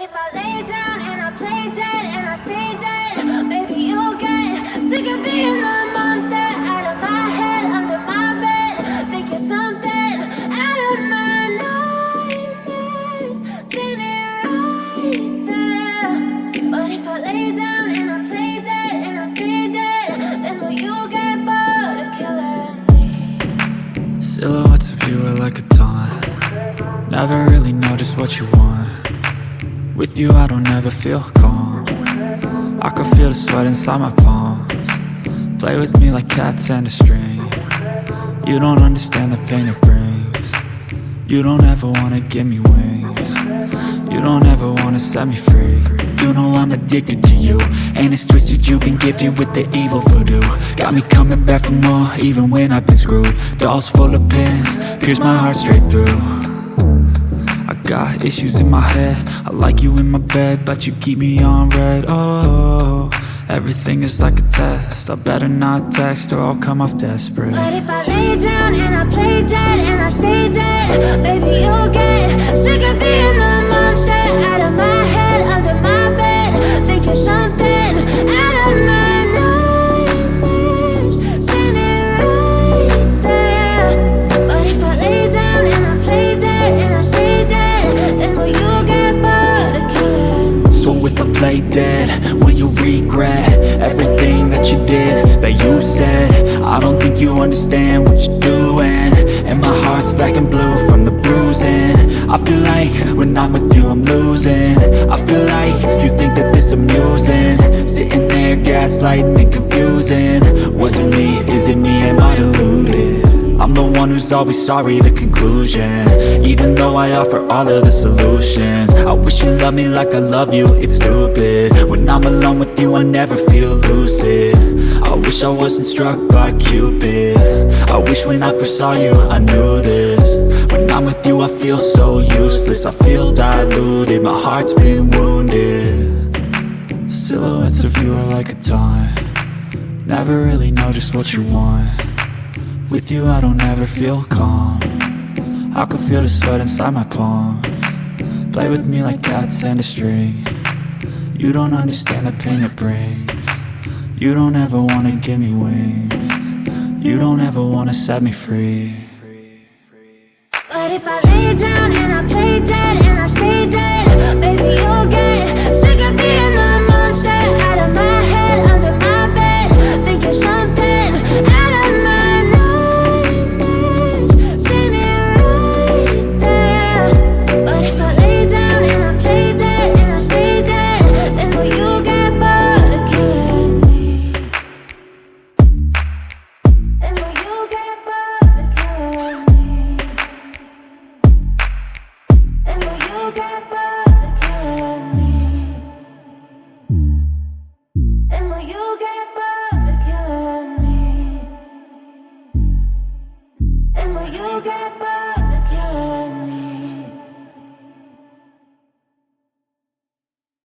if I lay down and I play dead and I stay dead, maybe you'll get sick of being the monster out of my head, under my bed. Think you're something out of my nightmares, standing right there. But if I lay down and I play dead and I stay dead, then will you get bored of killing me? Silhouettes of you are like a taunt. Never really know just what you want. With you I don't ever feel calm. I can feel the sweat inside my palms. Play with me like cats and a string. You don't understand the pain it brings. You don't ever wanna give me wings. You don't ever wanna set me free. You know I'm addicted to you, and it's twisted, you've been gifted with the evil voodoo. Got me coming back for more, even when I've been screwed. Dolls full of pins, pierce my heart straight through. I got issues in my head, I like you in my bed, but you keep me on red. Oh, everything is like a test, I better not text or I'll come off desperate. But if I lay down and I play dead and I stay dead, baby you'll get sick of being the monster out of my head, under my bed. Think you're something out of my nightmares, standing right there. But if I lay down and I play dead and I stay dead, then will you get bored of killing me? So if I play dead, will you regret everything that you did, that you said? I don't think you understand what you're doing, and my heart's black and blue from the bruising. I feel like when I'm with you I'm losing. I feel like you think that this amusing, sitting there gaslighting and confusing. Was it me? Is it me? Am I deluded? I'm the one who's always sorry, the conclusion, even though I offer all of the solutions. I wish you loved me like I love you, it's stupid. When I'm alone with you I never feel lucid. I wish I wasn't struck by Cupid. I wish when I first saw you I knew this. When I'm with you I feel so useless, I feel diluted, my heart's been wounded. Silhouettes of you are like a taunt. Never really know just what you want. With you I don't ever feel calm. I can feel the sweat inside my palms. Play with me like cats and a string. You don't understand the pain it brings. You don't ever wanna give me wings. You don't ever wanna set me free. But if I lay down and I play dead and I stay dead, baby you'll get sick of being the monster out of my head, under my bed. Think you're something out of my nightmares, standing right there. But if I lay down and I play dead and I stay dead, then will you get bored of killing me? Then will you get bored of killing me? And will you get bored of killing me? And will you get bored of killing me? And will you get bored?